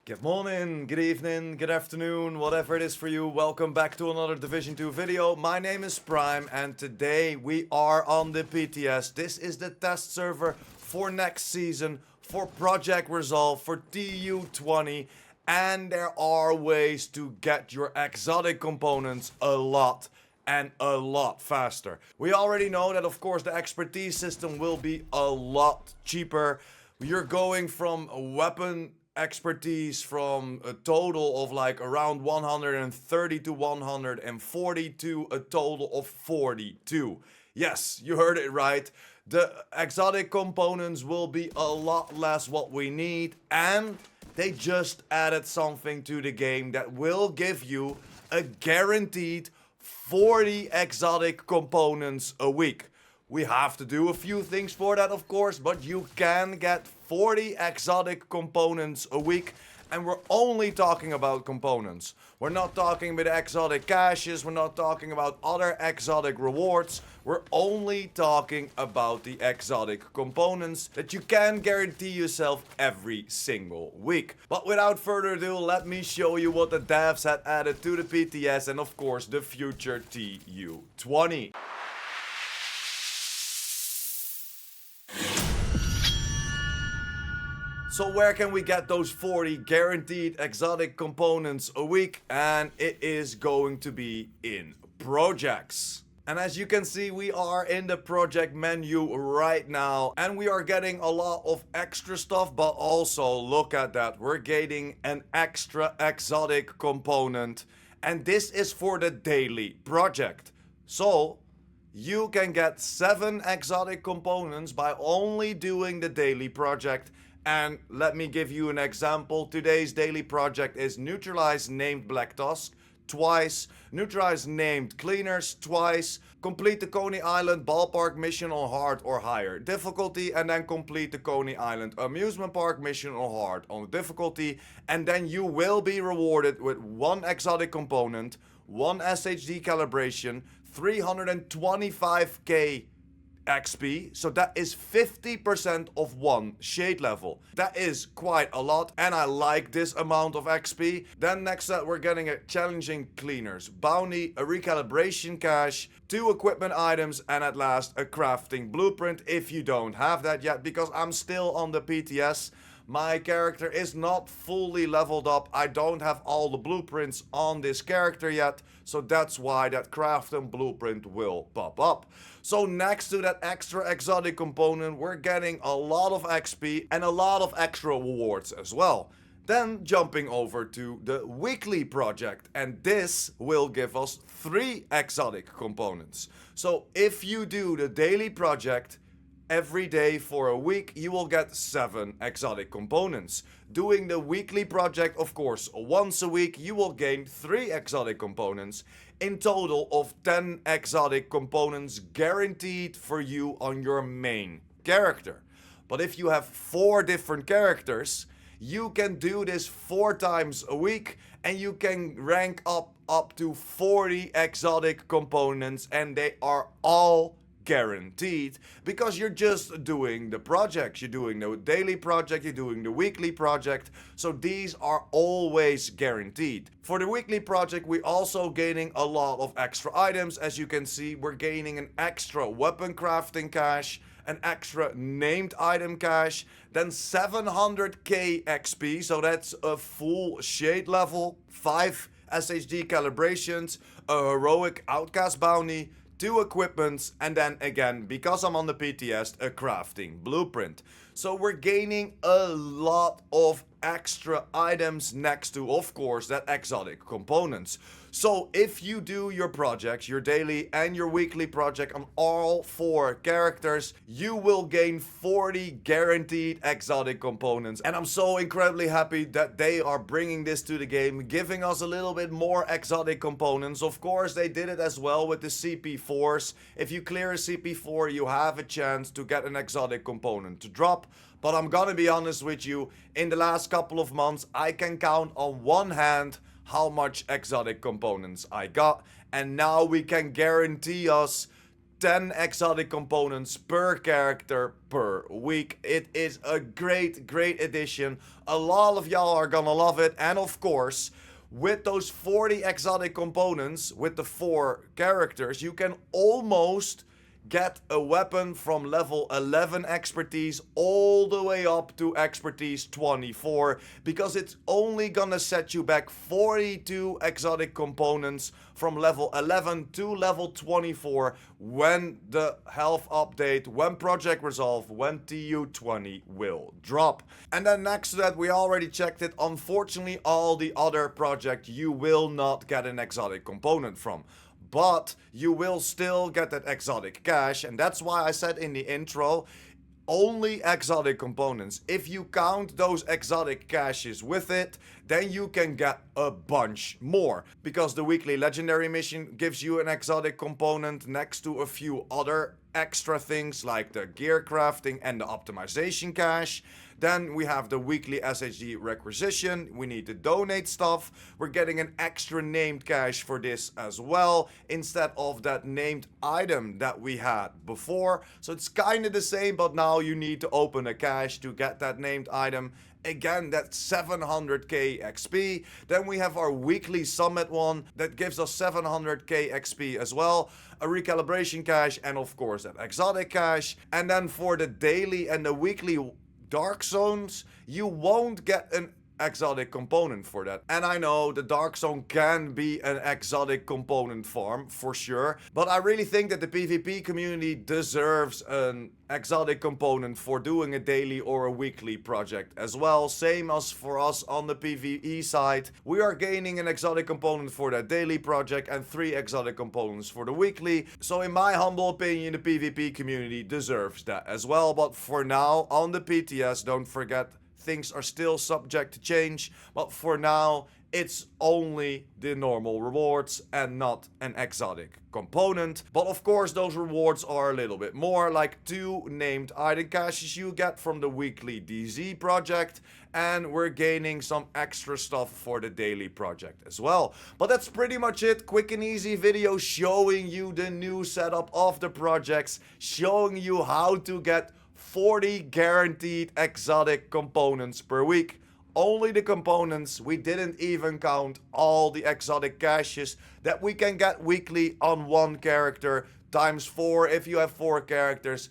Good morning, good evening, good afternoon, whatever it is for you. Welcome back to another Division 2 video. My name is Prime and today we are on the PTS. This is the test server for next season, for Project Resolve, for TU20. And there are ways to get your exotic components a lot faster. We already know that, of course, the expertise system will be a lot cheaper. You're going from a weapon expertise from a total of like around 130 to 140 to a total of 42. Yes, you heard it right. The exotic components will be a lot less what we need, and they just added something to the game that will give you a guaranteed 40 exotic components a week. We have to do a few things for that, of course, but you can get 40 exotic components a week, and we're only talking about components. We're not talking about exotic caches, we're not talking about other exotic rewards, we're only talking about the exotic components that you can guarantee yourself every single week. But without further ado, let me show you what the devs had added to the PTS and of course the future TU20. So where can we get those 40 guaranteed exotic components a week? And it is going to be in projects. And as you can see, we are in the project menu right now, and we are getting a lot of extra stuff, but also look at that, we're getting an extra exotic component, and this is for the daily project. So you can get 7 exotic components by only doing the daily project. And let me give you an example. Today's daily project is neutralize named Black Tusk twice, neutralize named Cleaners twice, complete the Coney Island ballpark mission on hard or higher difficulty, and then complete the Coney Island amusement park mission on hard on difficulty, and then you will be rewarded with 1 exotic component, 1 SHD calibration, 325k XP, so that is 50% of 1 shade level. That is quite a lot, and I like this amount of XP. Then next up, we're getting a challenging cleaners bounty, a recalibration cache, 2 equipment items, and at last a crafting blueprint if you don't have that yet, because I'm still on the PTS. My character is not fully leveled up. I don't have all the blueprints on this character yet, so that's why that crafting blueprint will pop up. So next to that extra exotic component, we're getting a lot of XP and a lot of extra rewards as well. Then jumping over to the weekly project, and this will give us 3 exotic components. So if you do the daily project every day for a week, you will get 7 exotic components. Doing the weekly project, of course, once a week, you will gain 3 exotic components. In total of 10 exotic components guaranteed for you on your main character. But if you have 4 different characters, you can do this 4 times a week, and you can rank up to 40 exotic components, and they are all guaranteed, because you're just doing the projects. You're doing the daily project, you're doing the weekly project, so these are always guaranteed. For the weekly project, we're also gaining a lot of extra items. As you can see, we're gaining an extra weapon crafting cache, an extra named item cache, then 700k XP, so that's a full shade level, 5 SHD calibrations, a heroic outcast bounty, 2 equipments, and then again, because I'm on the PTS, a crafting blueprint. So we're gaining a lot of extra items next to, of course, that exotic components. So if you do your projects, your daily and your weekly project on all 4 characters, you will gain 40 guaranteed exotic components. And I'm so incredibly happy that they are bringing this to the game, giving us a little bit more exotic components. Of course, they did it as well with the CP4s. If you clear a CP4, you have a chance to get an exotic component to drop. But I'm gonna be honest with you, in the last couple of months, I can count on one hand how much exotic components I got, and now we can guarantee us 10 exotic components per character per week. It is a great addition. A lot of y'all are gonna love it. And of course, with those 40 exotic components, with the 4 characters, you can almost get a weapon from level 11 expertise all the way up to expertise 24, because it's only gonna set you back 42 exotic components from level 11 to level 24 when the health update, when Project Resolve, when TU20 will drop. And then next to that, we already checked it. Unfortunately, all the other projects you will not get an exotic component from. But you will still get that exotic cash, and that's why I said in the intro, only exotic components. If you count those exotic caches with it, then you can get a bunch more. Because the weekly legendary mission gives you an exotic component next to a few other extra things like the gear crafting and the optimization cache. Then we have the weekly SHD requisition. We need to donate stuff. We're getting an extra named cache for this as well, instead of that named item that we had before. So it's kind of the same, but now you need to open a cache to get that named item. Again, that's 700k XP. Then we have our weekly summit one that gives us 700k XP as well. A recalibration cache, and of course that exotic cache. And then for the daily and the weekly Dark Zones, you won't get an exotic component for that. And I know the Dark Zone can be an exotic component farm for sure, but I really think that the PvP community deserves an exotic component for doing a daily or a weekly project as well. Same as for us on the PvE side. We are gaining an exotic component for that daily project and 3 exotic components for the weekly. So in my humble opinion, the PvP community deserves that as well. But for now, on the PTS, don't forget, things are still subject to change, but for now it's only the normal rewards and not an exotic component. But of course those rewards are a little bit more, like 2 named item caches you get from the weekly DZ project, and we're gaining some extra stuff for the daily project as well. But that's pretty much it. Quick and easy video showing you the new setup of the projects, showing you how to get 40 guaranteed exotic components per week. Only the components. We didn't even count all the exotic caches that we can get weekly on one character, times 4 if you have 4 characters,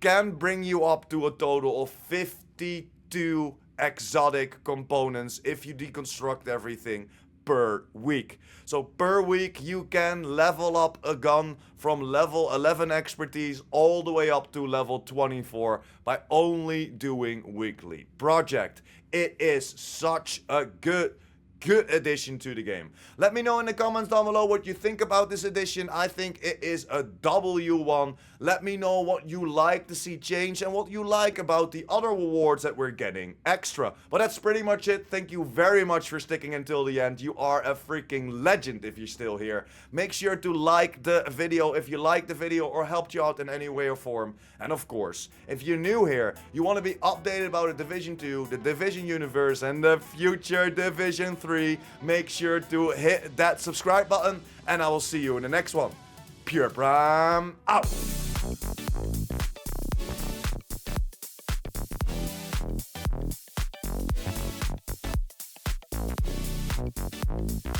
can bring you up to a total of 52 exotic components if you deconstruct everything per week. So per week you can level up a gun from level 11 expertise all the way up to level 24 by only doing weekly project. It is such a good addition to the game. Let me know in the comments down below what you think about this addition. I think it is a W1. Let me know what you like to see change and what you like about the other rewards that we're getting extra. But that's pretty much it. Thank you very much for sticking until the end. You are a freaking legend if you're still here. Make sure to like the video if you liked the video or helped you out in any way or form. And of course, if you're new here, you want to be updated about the Division 2, the Division universe, and the future Division 3, make sure to hit that subscribe button, and I will see you in the next one. PurePrime out!